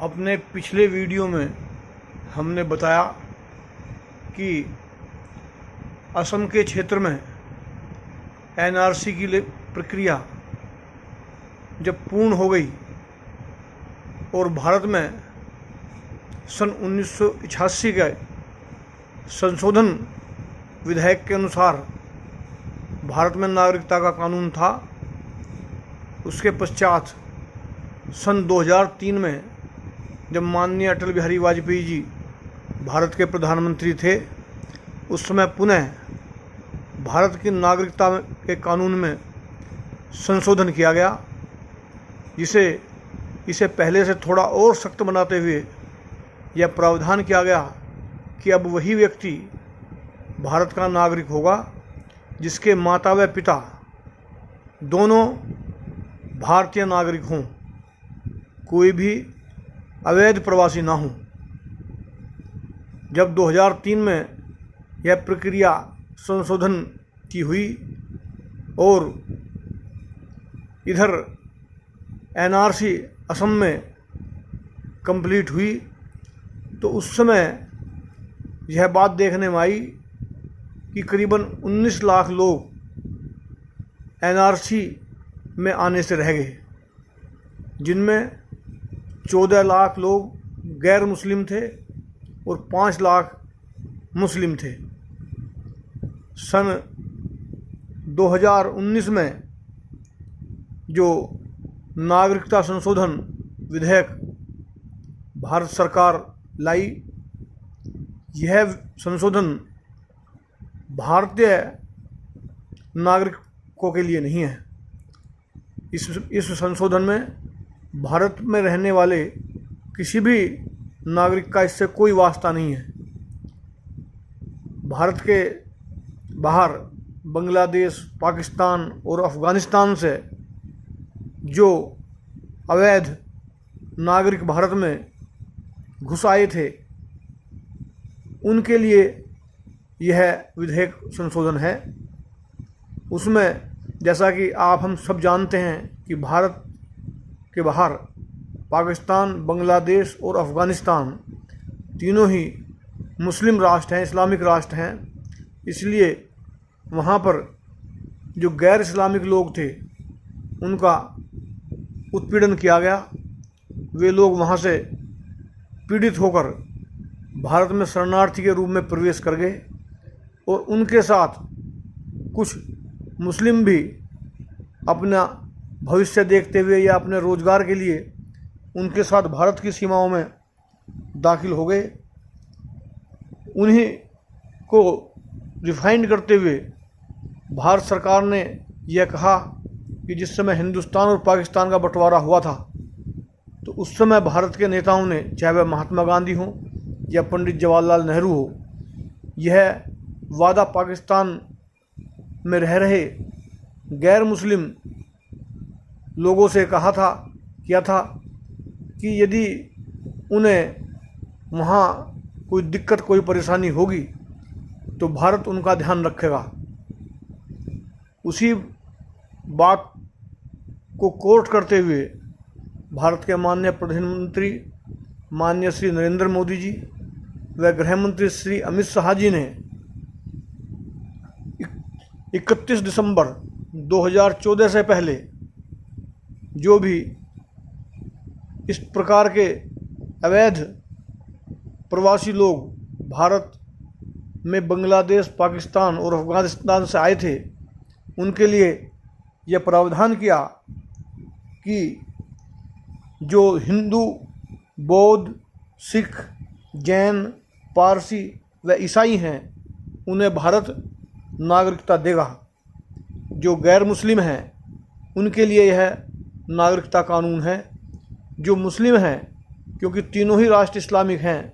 अपने पिछले वीडियो में हमने बताया कि असम के क्षेत्र में एनआरसी की प्रक्रिया जब पूर्ण हो गई और भारत में सन 1988 के संशोधन विधेयक के अनुसार भारत में नागरिकता का कानून था। उसके पश्चात सन 2003 में जब माननीय अटल बिहारी वाजपेयी जी भारत के प्रधानमंत्री थे, उस समय पुनः भारत की नागरिकता के कानून में संशोधन किया गया, जिसे इसे पहले से थोड़ा और सख्त बनाते हुए यह प्रावधान किया गया कि अब वही व्यक्ति भारत का नागरिक होगा जिसके माता व पिता दोनों भारतीय नागरिक हों, कोई भी अवैध प्रवासी ना हो। जब 2003 में यह प्रक्रिया संशोधन की हुई और इधर एनआरसी असम में कंप्लीट हुई, तो उस समय यह बात देखने में आई कि करीबन 19 लाख लोग एनआरसी में आने से रह गए, जिनमें 14 लाख लोग गैर मुस्लिम थे और 5 लाख मुस्लिम थे। सन 2019 में जो नागरिकता संशोधन विधेयक भारत सरकार लाई, यह संशोधन भारतीय नागरिकों के लिए नहीं है। इस संशोधन में भारत में रहने वाले किसी भी नागरिक का इससे कोई वास्ता नहीं है। भारत के बाहर बांग्लादेश, पाकिस्तान और अफ़गानिस्तान से जो अवैध नागरिक भारत में घुस आए थे, उनके लिए यह विधेयक संशोधन है। उसमें जैसा कि हम सब जानते हैं कि भारत के बाहर पाकिस्तान, बांग्लादेश और अफ़गानिस्तान तीनों ही मुस्लिम राष्ट्र हैं, इस्लामिक राष्ट्र हैं। इसलिए वहाँ पर जो गैर इस्लामिक लोग थे उनका उत्पीड़न किया गया। वे लोग वहाँ से पीड़ित होकर भारत में शरणार्थी के रूप में प्रवेश कर गए और उनके साथ कुछ मुस्लिम भी अपना भविष्य देखते हुए या अपने रोजगार के लिए उनके साथ भारत की सीमाओं में दाखिल हो गए। उन्हीं को रिफाइंड करते हुए भारत सरकार ने यह कहा कि जिस समय हिंदुस्तान और पाकिस्तान का बंटवारा हुआ था, तो उस समय भारत के नेताओं ने, चाहे वह महात्मा गांधी हों या पंडित जवाहरलाल नेहरू हो, यह वादा पाकिस्तान में रह रहे गैर मुस्लिम लोगों से किया था कि यदि उन्हें वहाँ कोई दिक्कत, कोई परेशानी होगी तो भारत उनका ध्यान रखेगा। उसी बात को कोट करते हुए भारत के माननीय प्रधानमंत्री माननीय श्री नरेंद्र मोदी जी व गृह मंत्री श्री अमित शाह जी ने 31 दिसंबर 2014 से पहले जो भी इस प्रकार के अवैध प्रवासी लोग भारत में बांग्लादेश, पाकिस्तान और अफ़गानिस्तान से आए थे, उनके लिए यह प्रावधान किया कि जो हिंदू, बौद्ध, सिख, जैन, पारसी व ईसाई हैं, उन्हें भारत नागरिकता देगा। जो गैर मुस्लिम हैं उनके लिए यह नागरिकता कानून है। जो मुस्लिम हैं, क्योंकि तीनों ही राष्ट्र इस्लामिक हैं,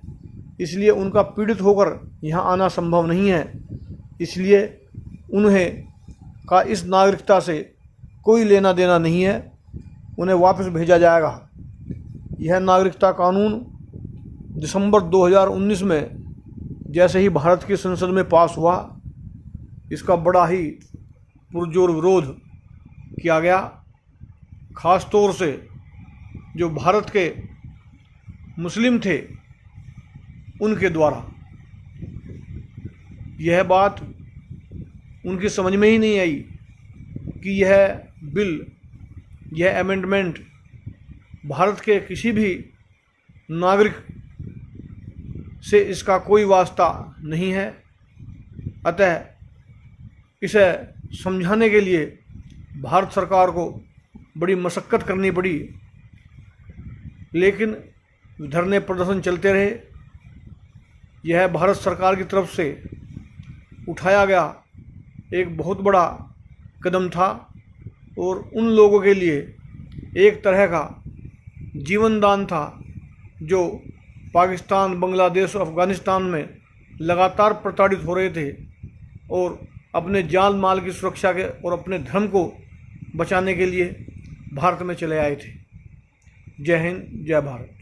इसलिए उनका पीड़ित होकर यहाँ आना संभव नहीं है, इसलिए उन्हें का इस नागरिकता से कोई लेना देना नहीं है, उन्हें वापस भेजा जाएगा। यह नागरिकता कानून दिसंबर 2019 में जैसे ही भारत की संसद में पास हुआ, इसका बड़ा ही पुरजोर विरोध किया गया। ख़ास तौर से जो भारत के मुस्लिम थे उनके द्वारा। यह बात उनकी समझ में ही नहीं आई कि यह बिल, यह अमेंडमेंट भारत के किसी भी नागरिक से इसका कोई वास्ता नहीं है। अतः इसे समझाने के लिए भारत सरकार को बड़ी मशक्क़त करनी पड़ी, लेकिन धरने प्रदर्शन चलते रहे। यह भारत सरकार की तरफ से उठाया गया एक बहुत बड़ा कदम था और उन लोगों के लिए एक तरह का जीवन दान था जो पाकिस्तान, बांग्लादेश और अफ़गानिस्तान में लगातार प्रताड़ित हो रहे थे और अपने जान माल की सुरक्षा के और अपने धर्म को बचाने के लिए भारत में चले आए थे। जय हिंद, जय भारत।